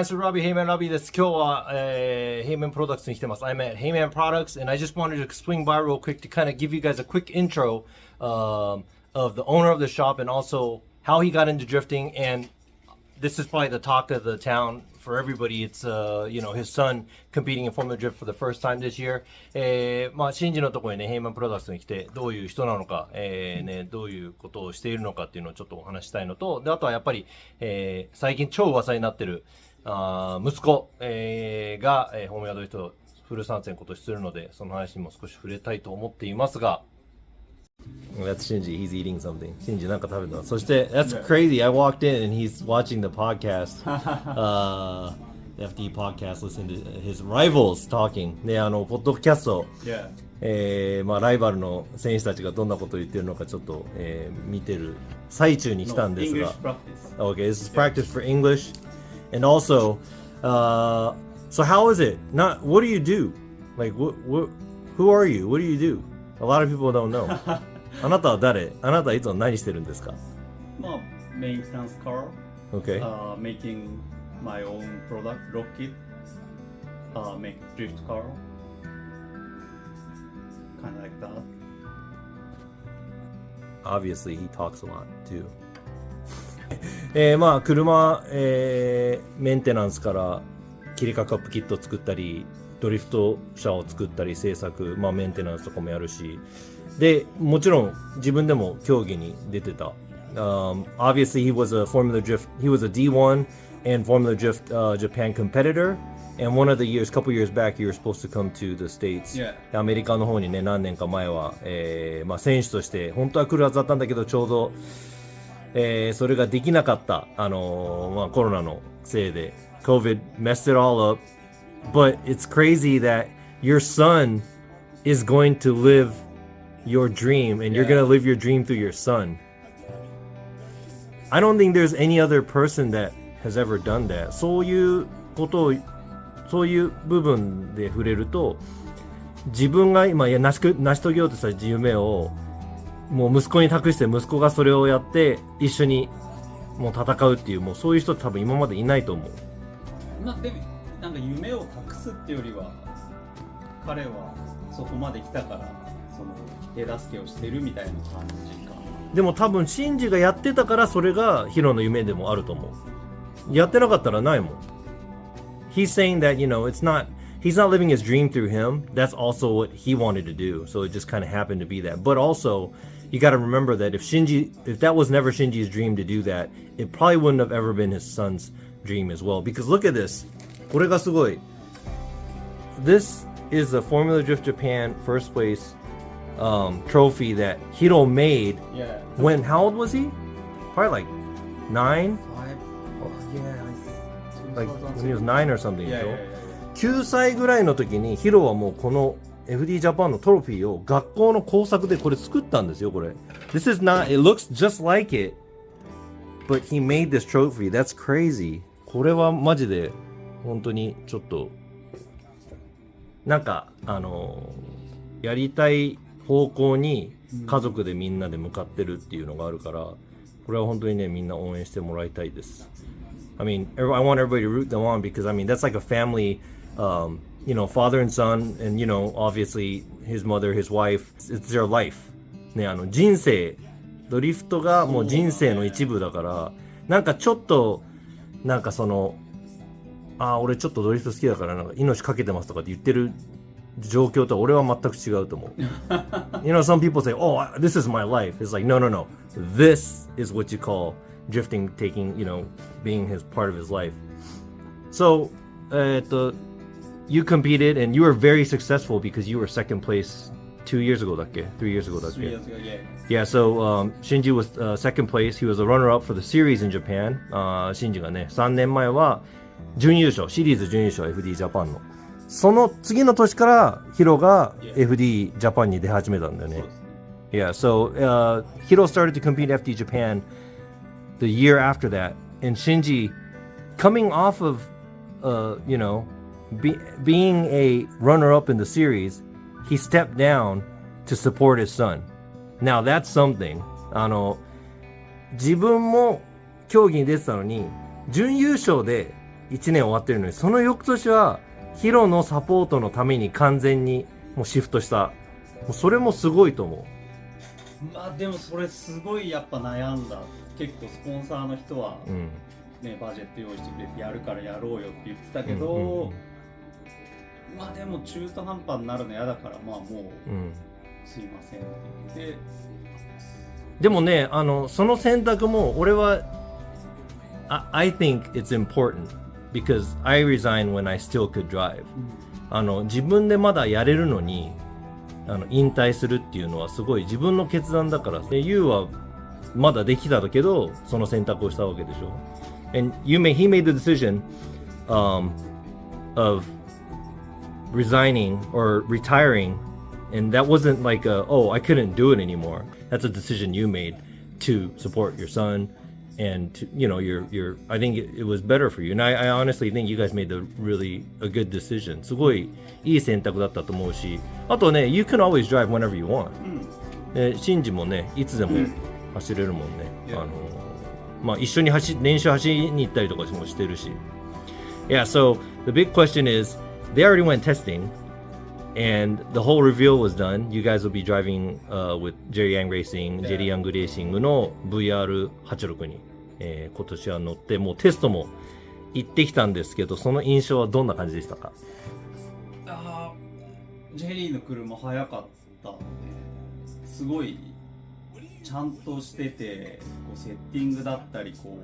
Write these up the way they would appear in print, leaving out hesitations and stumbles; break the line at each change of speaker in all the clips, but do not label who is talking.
Answer Robbie, Heyman Robbie です。今日は、Heyman Products に来てます。I'm at Heyman Products and I just wanted to swing by real quick to kind of give you guys a quick intro of the owner of the shop and also how he got into drifting. And this is probably the talk of the town for everybody. It's his son competing in Formula Drift for the first time this year. シンジのところにね、ヘイマンプロダクツに来てどういう人なのか、どういうことをしているのかっていうのをちょっとお話したいのと、であとはやっぱり、最近超噂になってる息子、が、フォーミュラドリフトフル参戦今年するので、その話にも少し触れたいと思っていますが。That's Shinji. He's eating something. Shinji なんか食べてます。そして That's crazy. I walked in and he's watching the podcast. FD podcast, listening to his rivals talking. で、ポッドキャスト、ライバルの選手たちがどんなことを言ってるのかちょっと、見てる最中に来たんですが。Okay, this is practice for English. And also, so how is it? What do you do? Like, who are you? What do you do? A lot of people don't know. あなたは誰？あなたはいつも何してるんですか？
まあ、maintenance car.
Okay.
Making my own product, rocket. Make drift car. Kind of like that.
Obviously, he talks a lot too. まあ車、メンテナンスから切り替カップキットを作ったり、ドリフト車を作ったり製作、メンテナンスとかもやるし、でもちろん自分でも競技に出てた。Obviously, he was a Formula Drift. He was a D1 and Formula Drift Japan competitor. And one of the years, couple years back, you were supposed to come to the States. アメリカの方にね、何年か前は、選手として本当は来るはずだったんだけど、ちょうど、それができなかった。コロナのせいで COVID messed it all up. But it's crazy that your son is going to live your dream and you're going to live your dream through your son. I don't think there's any other person that has ever done that. そういうことを、そういう部分で触れると、自分が今成し遂げようとした夢をもう息子に託して息子がそれをやって一緒にもう戦うっていう、もうそういう人多分今までいないと思う。
でもなんか夢を託すっていうよりは彼はそこまで来たからその手助けをしてるみたいな感じか。
でも多分シンジがやってたからそれがヒロの夢でもあると思う。やってなかったらないもん。He's saying that, it's not, he's not living his dream through him. That's also what he wanted to do. So it just kind of happened to be that. But also, you got to remember that if that was never Shinji's dream to do that, it probably wouldn't have ever been his son's dream as well. Because look at this. これがすごい。This is the Formula Drift Japan first place trophy that Hiro made.
Yeah.
When, how old was he? Probably like 9? Like when he was 9 or something. 9歳ぐらいの時にヒロはもうこの FD ジャパンのトロフィーを学校の工作でこれ作ったんですよ。これ This is not, it looks just like it, but he made this trophy. That's crazy. これはマジで本当にちょっとなんかやりたい方向に家族でみんなで向かってるっていうのがあるから、これは本当にねみんな応援してもらいたいです。I mean, I want everybody to root them on because, I mean, that's like a family, father and son, and, obviously his mother, his wife, it's their life. ね、人生、ドリフトがもう人生の一部だから、なんかちょっと、なんか俺ちょっとドリフト好きだから、なんか命かけてますとかって言ってる状況とは俺は全く違うと思う。some people say, oh, this is my life. It's like, no. This is what you call drifting, taking, being his part of his life. So, you competed and you were very successful because you were second place 2 years ago だっけ 3 years ago だっけ
3 years ago,
Yeah, so Shinji was second place. He was a runner-up for the series in Japan. Shinji がね、3年前は準優勝、シリーズ準優勝 FD ジャパンの。その次の年からヒロが FD ジャパンに出始めたんだよね。Yeah, so Hiro started to compete in FD Japan the year after that, and Shinji, coming off of, being a runner-up in the series, he stepped down to support his son. Now that's something. 自分も競技に出てたのに、準優勝で1年終わってるのに、その翌年はヒロのサポートのために完全にもうシフトした。もうそれもすごいと思う。
まあでもそれすごいやっぱ悩んだ。結構スポンサーの人は、ね、バジェット用意してくれてやるからやろうよって言ってたけど、まあでも中途半端になるの嫌だからまあもう、すいませんって
でもね、その選択も俺は I think it's important because I resigned when I still could drive、自分でまだやれるのに引退するっていうのはすごい自分の決断だから。で You はまだできたけどその選択をしたわけでしょ。And he made the decision of resigning or retiring, and that wasn't like I couldn't do it anymore. That's a decision you made to support your son and to, your I think it was better for you. And I honestly think you guys made a good decision. すごいいい選択だったと思うし、あとね、You can always drive whenever you want. シンジもね、いつでも走れるもんね。まあ一緒に練習走りに行ったりとかもしてるし。Yeah, so the big question is, they already went testing, and the whole reveal was done. You guys will be driving with Jerry Yang Racing, Jerry Yang Racing の VR86 に、今年は乗って、もうテストも行ってきたんですけど、その印象はどんな感じでしたか？
ジェリーの車速かったね。すごいちゃんとしてて、こうセッティングだったりこう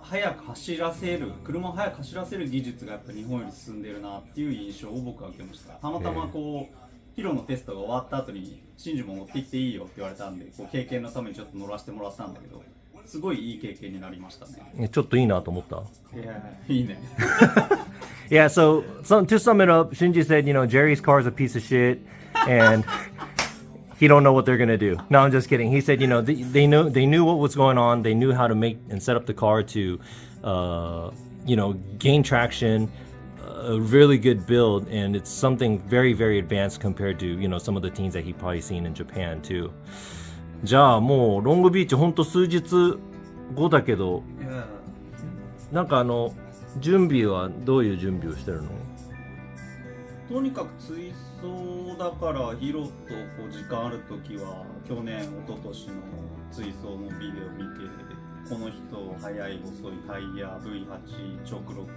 早く走らせる、車を速く走らせる技術がやっぱ日本より進んでるなっていう印象を僕は受けました。たまたまこう、ヒロのテストが終わった後にシンジも持ってきていいよって言われたんで、こう経験のためにちょっと乗らせてもらったんだけど、すごいいい経験になりましたね。
ちょっといいなと思った。
いいね。
Yeah, so to sum it up, Shinji said, Jerry's car is a piece of shit, and he don't know what they're gonna do. No, I'm just kidding. He said, they knew what was going on. They knew how to make and set up the car to, gain traction, a really good build, and it's something very, very advanced compared to, some of the teams that he probably seen in Japan too. じゃあもうロングビーチほんと数日後だけど、なんか準備はどういう準備をしてるの？
とにかく追走だからヒロとこう時間あるときは去年一昨年の追走のビデオ見て、この人速い遅いタイヤ V8 直録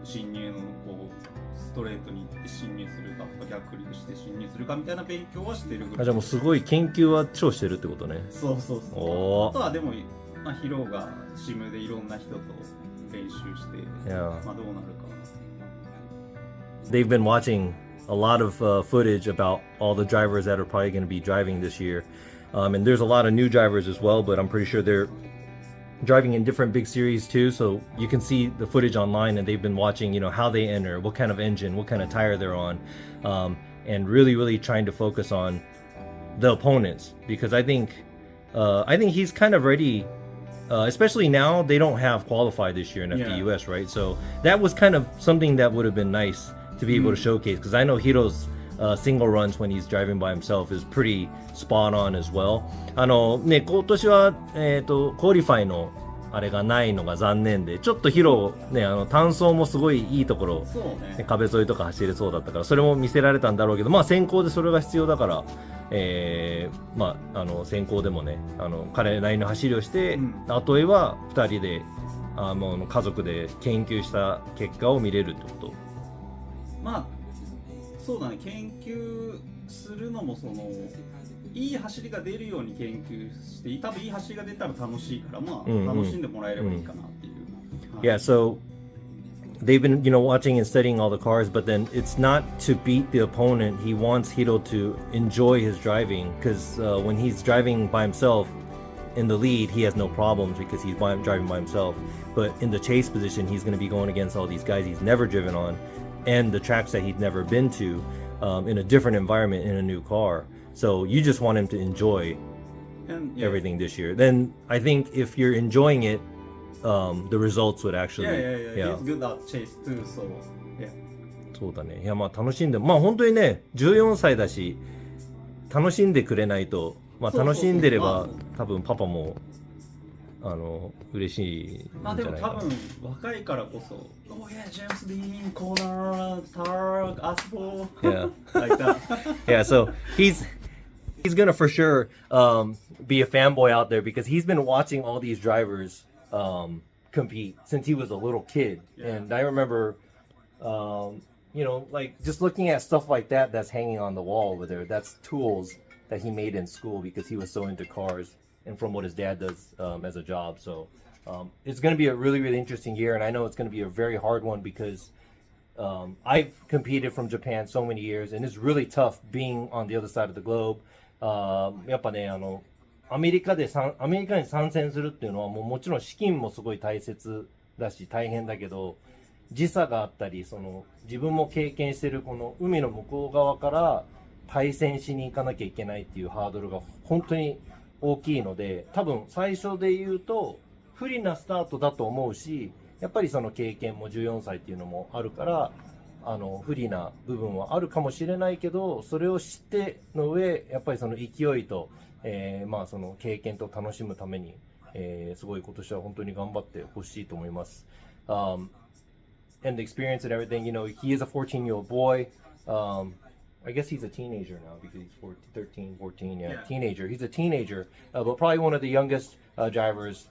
進入のこうストレートに行って進入するか逆にして進入するかみたいな勉強はしてるぐらい。
じゃあもうすごい研究は超してるってことね。
そうそうそう。あとはでも、ヒロがシムでいろんな人と練習して、どうなるか。
They've been watching a lot of footage about all the drivers that are probably going to be driving this year. And there's a lot of new drivers as well, but I'm pretty sure they're driving in different big series too. So you can see the footage online, and they've been watching, how they enter, what kind of engine, what kind of tire they're on, and really, really trying to focus on the opponents, because I think he's kind of ready. Especially now, they don't have qualified this year in FDUS, right? So that was kind of something that would have been nice to be able to showcase, because I know Hiro's single runs when he's driving by himself is pretty spot on as well. 今年はクオリファイのあれがないのが残念で、ちょっとヒロね、単走もすごいいいところ、壁沿いとか走れそうだったから、それも見せられたんだろうけど、先行でそれが必要だから、先行でもね、彼なりの走りをして、あとは2人でもう家族で研究した結果を見れるってこと。
そうだね、研究するのもいい走りが出るように研究して、多分いい走りが出たら楽しいから、楽しんでもらえればいいかなっていう。
Yeah, so they've been, watching and studying all the cars, but then it's not to beat the opponent. He wants Hiro to enjoy his driving, because when he's driving by himself in the lead, he has no problems because he's driving by himself. But in the chase position, he's going to be going against all these guys he's never driven on, and the tracks that he's never been to, in a different environment in a new car. So you just want him to enjoy everything this year. Then I think if you're enjoying it, the results would actually.
Yeah. He's good at chase too, so yeah.
そうだね。いや楽しんで、本当にね、14歳だし、楽しんでくれないと、楽しんでれば多分パパも嬉しいんじゃないかな。
でも多分若いからこそ、Oh yeah, James Dean, corner, Tark, Aspo,
Yeah.
like that.
Yeah, so he's gonna for sure be a fanboy out there because he's been watching all these drivers compete since he was a little kid.
Yeah.
And I remember, like just looking at stuff like that that's hanging on the wall over there. That's tools that he made in school because he was so into cars and from what his dad does as a job. So it's going to be a really, really interesting year. And I know it's going to be a very hard one because I've competed from Japan so many years and it's really tough being on the other side of the globe. やっぱね、アメリカに参戦するっていうのはもちろん資金もすごい大切だし大変だけど、時差があったり、自分も経験してるこの海の向こう側から対戦しに行かなきゃいけないっていうハードルが本当に大きいので、多分最初で言うと不利なスタートだと思うし、やっぱりその経験も14歳っていうのもあるから、不利な部分はあるかもしれないけど、それを知っての上、やっぱりその勢いと、その経験と楽しむために、すごい今年は本当に頑張ってほしいと思います。And the experience and everything, he is a 14-year-old boy. I guess he's a teenager now because he's 13, 14, teenager. He's a teenager, but probably one of the youngest drivers,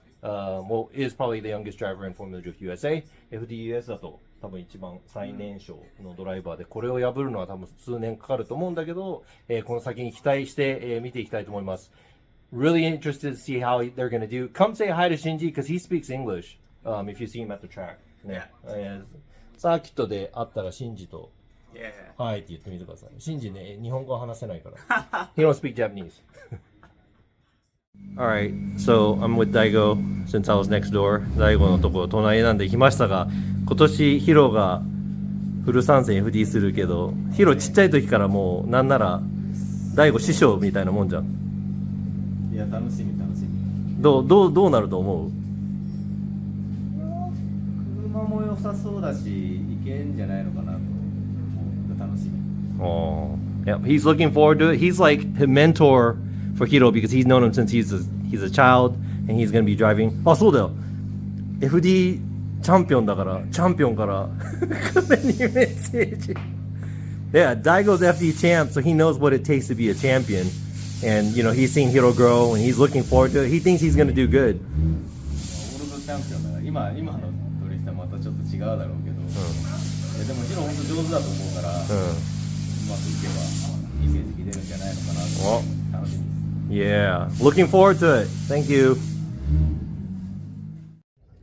is probably the youngest driver in Formula Drift USA. FDUS だと多分一番最年少のドライバーで、これを破るのは多分数年かかると思うんだけど、この先に期待して、見ていきたいと思います。Really interested to see how they're going to do. Come say hi to Shinji because he speaks English, if you see him at the track. ね、サーキットで会ったらシンジと、はいって言ってみてください。シンジね、日本語は話せないから。He don't speak Japanese. Alright, so I'm with Daigo since I was next door. Daigo のところ隣なんで来ましたが、今年ヒロがフル参戦 FD するけど、ヒロちっちゃい時からもうなんなら大悟師匠みたいなもんじゃん。
いや、楽しみ。
どうなると思う？
車も良さそうだし、いけんじゃないのかなと思う。楽しみ。
Yeah, he's looking forward to it. He's like a mentor for Hiro because he's known him since he's a child and he's going to be driving. あ、そうだよ。FD チャンピオンだから、チャンピオンから彼にメッセージ。Yeah, Daigo's FD champ, so he knows what it takes to be a champion. And, he's seen Hiro grow and he's looking forward to it. He thinks he's going to do good.
オールドチャンピオンだから、今のドリフトはまたちょっと違うだろうけど、でもヒロ本当上手だと思うから、うまくいけばいい成績出るんじゃないのかなと楽しみです。
Yeah, looking forward to it. Thank you.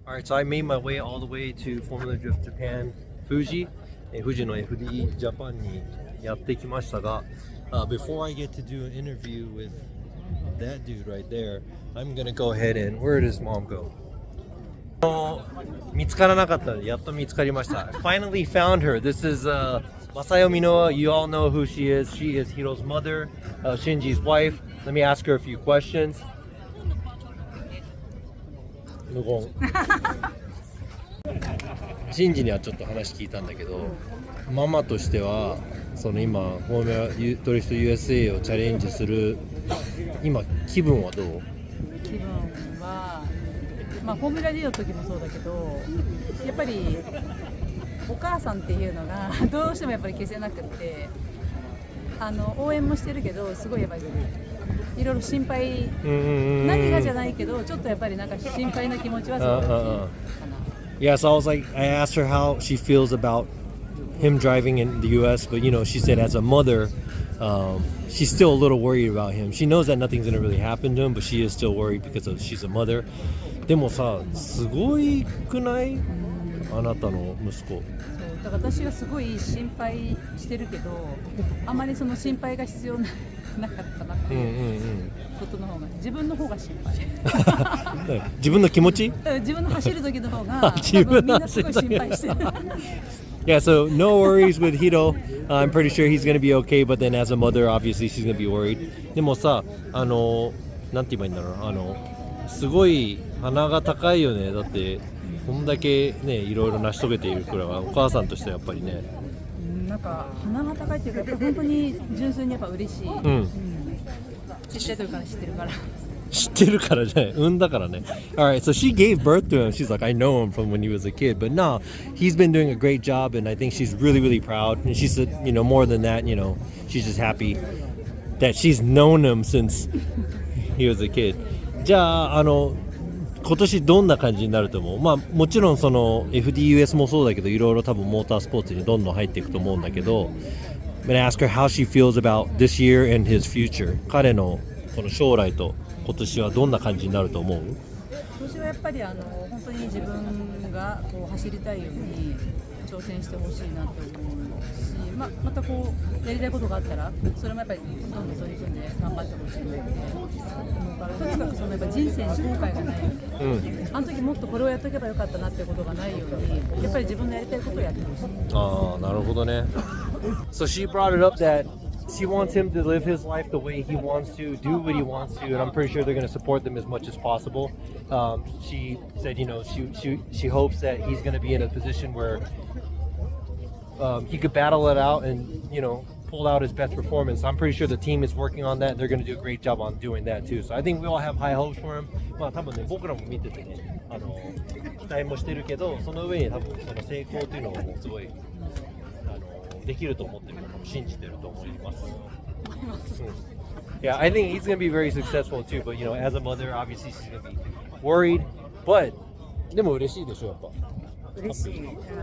Alright, so I made my way all the way to Formula Drift Japan Fuji. 富士の FD Japan にやってきましたが、before I get to do an interview with that dude right there, I'm gonna go ahead and where does mom go? 見つからなかったのでやっと見つかりました。Finally found her. This is Masayo Minowa. You all know who she is. She is Hiro's mother, Shinji's wife. Let me ask her a few questions. 無言。シンジにはちょっと話聞いたんだけど、ママとしてはその今フォーミュラドリフト USA をチャレンジする今気分はどう？
気分は、フォーミュラ D の時もそうだけど、やっぱりお母さんっていうのがどうしてもやっぱり消せなくって、応援もしてるけど、すごいやっぱりいろいろ心配、何がじゃないけど、ちょっとやっぱりなんか心配な気持ちはすごい大きいかな。
Yeah, so I asked her how she feels about him driving in the U.S., but she said as a mother, she's still a little worried about him. She knows that nothing's gonna really happen to him, but she is still worried because she's a mother. でもさ、すごいくない？あなたの息子。
だから私はすごい心配してるけど、あまりその心配が必要なかったなっていうことの方が、自分の方が心配。
自分の気持ち？
自分の走る時の方が、多分みんなすごい心配してる。
Yeah, so no worries with Hiro. I'm pretty sure he's going to be okay, but then as a mother, obviously she's going to be worried. でもさ、なんて言えばいいんだろう、すごい鼻が高いよね。だってこんだけね、いろいろ成し遂げているからお母さんとしてはやっぱりね。
なんか鼻が高いっていうか、本当に純粋にやっぱ嬉しい。ちっちゃい時から知ってるから。
知ってるからじゃない、産んだからね。Alright, so she gave birth to him. She's like, I know him from when he was a kid. But no, he's been doing a great job, and I think she's really, really proud. And she said, you know, more than that, you know, she's just happy that she's known him since he was a kid. じゃあ、今年どんな感じになると思う？まあもちろんその FDUS もそうだけど、いろいろ多分モータースポーツにどんどん入っていくと思うんだけど、I'm gonna ask her how she feels about this year and his future. 彼のこの将来と今年はどんな感じになると思う？
今年はやっぱり本当に自分がこう走りたいように挑戦してほしいなと思うし、またこうやりたいことがあったらそれもやっぱりどんどん取り組んで頑張ってほしいなって思うから、とにかくそのやっぱ人生に後悔がないように、あの時もっとこれをやっとけばよかったなってことがないように、やっぱり自分のやりたいことをやってほしい。
ああ、なるほどね。So she brought it up that she wants him to live his life the way he wants to, do what he wants to, and I'm pretty sure they're going to support them as much as possible. She said, you know, she hopes that he's going to be in a position where he could battle it out and, you know, pull out his best performance. I'm pretty sure the team is working on that. They're going to do a great job on doing that too. So I think we all have high hopes for him. まあ多分ね、僕らも見ててね、期待もしてるけど、その上に多分その成功というのをもうすごいできると思ってるのも信じてると思います。Yeah, I think he's going to be very successful too. But you know, as a mother, obviously she's going to be worried. But でも嬉しいでしょやっぱ。
嬉しい、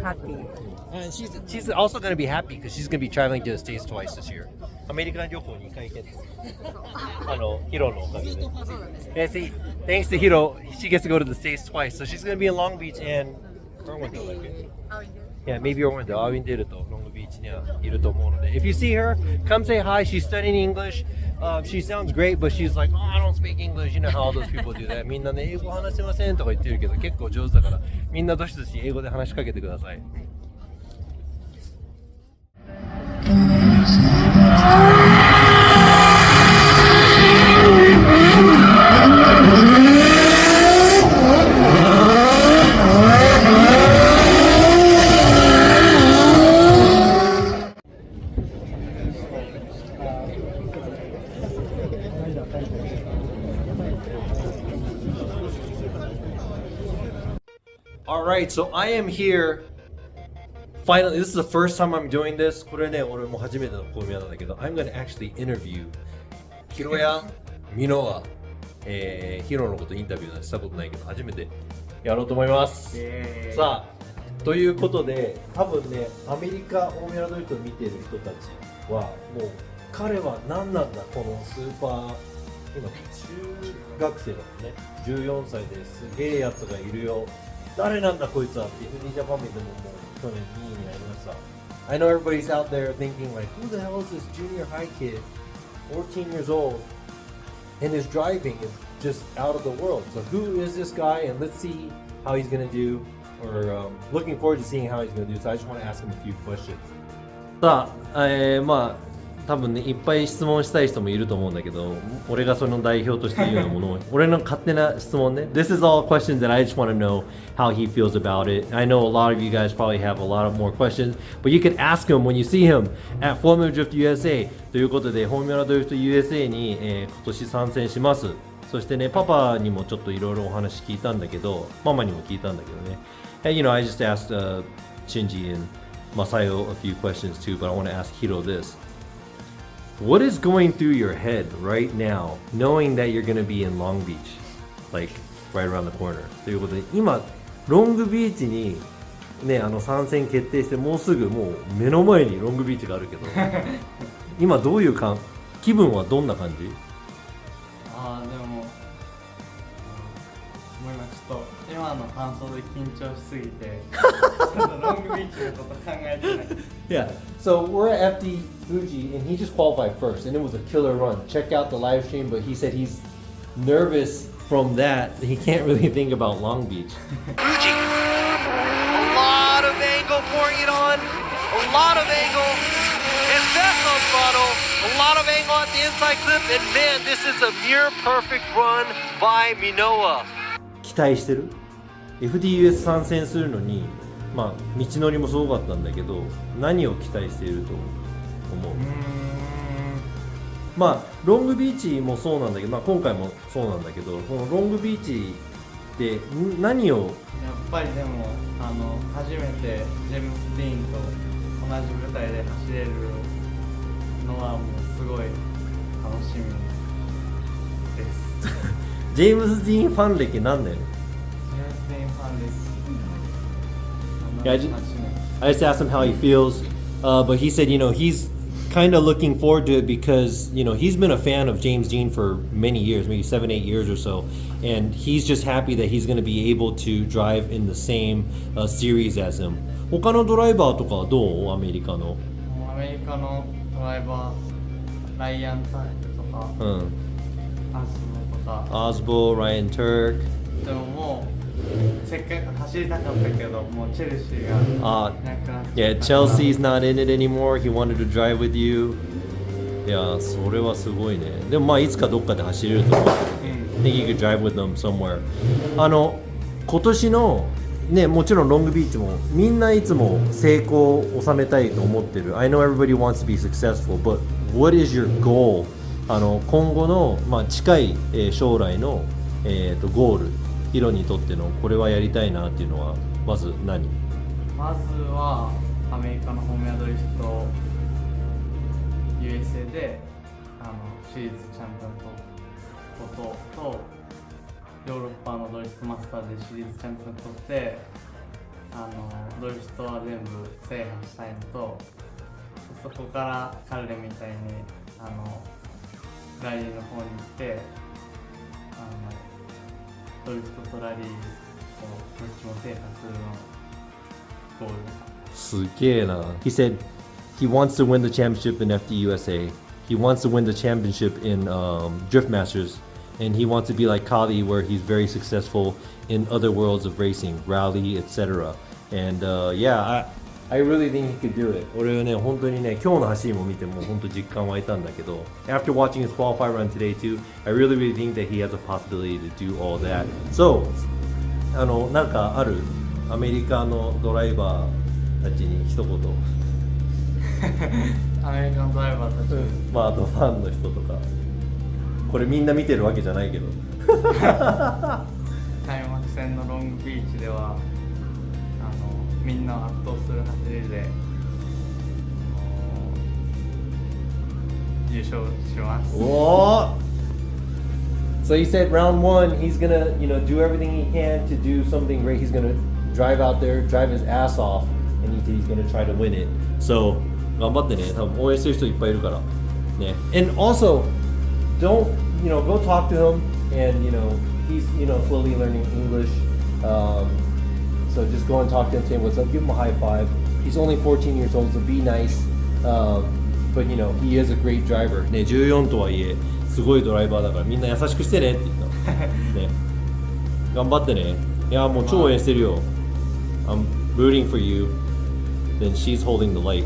ハッピー。
And she's also going to be happy because she's going to be traveling to the States twice this year. アメリカ旅行に2回行ける。Hiro のおかげで。Yeah, see, thanks to Hiro, she gets to go to the States twice. So she's going to be in Long Beach and Orlando, like it. Yeah, maybe Orlando. アウィンデルとロングビーチにはいると思うので。If you see her, come say hi. She's studying English. She sounds great, but she's like, oh, I don't speak English. You know how all those people do that. みんなね、英語話せませんとか言ってるけど、結構上手だから、みんなどしどし英語で話しかけてください。Alright, so I am here. Finally, this is the first time I'm doing this. これね、俺も初めての試みなんだけど、I'm gonna actually interview Hiroya Minowa。ヒロのことインタビューしたことないけど、初めてやろうと思います。さあ、ということで、多分ね、アメリカフォーミュラドリフトを見てる人たちは、もう彼は何なんだ、このスーパー、今、中学生だもんね、14歳ですげえやつがいるよ。誰なんだこいつはって FD ジャパン見てももう去年2位になりました。I know everybody's out there thinking like, who the hell is this junior high kid, 14 years old, and his driving is just out of the world. So who is this guy? And let's see how he's going to do, or looking forward to seeing how he's going to do. So I just want to ask him a few questions. さあ、まあ多分ね、いっぱい質問したい人もいると思うんだけど、俺がその代表として言うようなものを、俺の勝手な質問ね。This is all questions that I just want to know how he feels about it. I know a lot of you guys probably have a lot of more questions, but you can ask him when you see him at Formula Drift USA. ということで、フォーミュラドリフト USA に、今年参戦します。そしてね、パパにもちょっといろいろお話聞いたんだけど、ママにも聞いたんだけどね。And you know, I just asked Shinji and Masayo a few questions too, but I want to ask Hiro this.What is going through your head right now, knowing that you're going to be in Long Beach, like right around the corner? ということで、今、ロングビーチに、ね、参戦決定して、もうすぐもう目の前にロングビーチがあるけど、今どういう気分はどんな感じ？
ああ、でも、今ちょっと今の感想で緊張しすぎて、ロングビーチのこと考えてない。
Yeah, so we're at FD Fuji and he just qualified first and it was a killer run. Check out the live stream, but he said he's nervous from that. He can't really think about Long Beach.
Fuji, a lot of angle pouring it on, a lot of angle, and that's on throttle, a lot of angle at the inside clip, and man, this is a near perfect run by Minowa.
期待してる？ FDUS 参戦するのに、まあ道のりもすごかったんだけど、何を期待していると思う？まあロングビーチもそうなんだけど、まあ、今回もそうなんだけど、このロングビーチで何を
やっぱりでも初めてジェームス・ディーンと同じ舞台で走れるのはもうすごい楽しみです。
ジェームス・ディーンファン歴何年？
ジェームス・ディーンファンです。
Yeah, I just asked him how he feels, but he said, he's kind of looking forward to it because, he's been a fan of James Dean for many years, maybe 7-8 years or so, and he's just happy that he's going to be able to drive in the same series as him. 他のドライバーとかはどう？アメリカの。
アメリカのドライバー、ライアン・タイルとか、
うん。
アスボとか、
オズボ、ライアン・ターク。
でももうせっかく走りたかったけど、もうチェルシーがなくなっちゃった。
Yeah, Chelsea's not in it anymore. He wanted to drive with you. いや、それはすごいね。でもまあいつかどっかで走れると思う。I think you could drive with them somewhere. 今年のね、もちろんロングビーチもみんないつも成功を収めたいと思ってる。I know everybody wants to be successful, but what is your goal? 今後の、まあ、近い、将来の、ゴール。ヒロにとってのこれはやりたいなっていうのはまず何？
まずはアメリカのフォーミュラドリフト USA でシリーズチャンピオンとヨーロッパのドリフトマスターでシリーズチャンピオン取ってドリフトは全部制覇したいのと、そこから彼らみたいにラリーの方に行ってドリフトとラリーをどっちも制覇するのゴール。
すげえな。He said he wants to win the championship in FDUSA. He wants to win the championship in Drift Masters. And he wants to be like Kali, where he's very successful in other worlds of racing, rally, etc. And yeah, I really think he could do it. 俺はね、本当にね、今日の走りも見ても本当実感湧いたんだけど、After watching his qualify run today too, I really think that he has a possibility to do all that. So, なんかある？アメリカのドライバーたちに一言。
アメリカのドライバーたちに
まああとファンの人とか。これみんな見てるわけじゃないけど。
開幕戦のロングビーチではみんな圧倒する走りで優勝します。
おー So he said round one he's gonna do everything he can to do something great. He's gonna drive out there, drive his ass off, and he said he's gonna try to win it. So 頑張ってね。多分応援してる人いっぱいいるからね。And also don't go talk to him, and he's slowly learning English. So just go and talk to him, say what's up, give him a high five. He's only 14 years old, so be nice. But he is a great driver. ね、14とはいえすごいドライバーだからみんな優しくしてねって言った。ね、頑張ってね。いやもう超応援してるよ。I'm rooting for you. Then she's holding the light.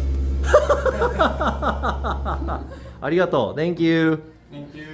ありがとう。Thank you.
Thank you.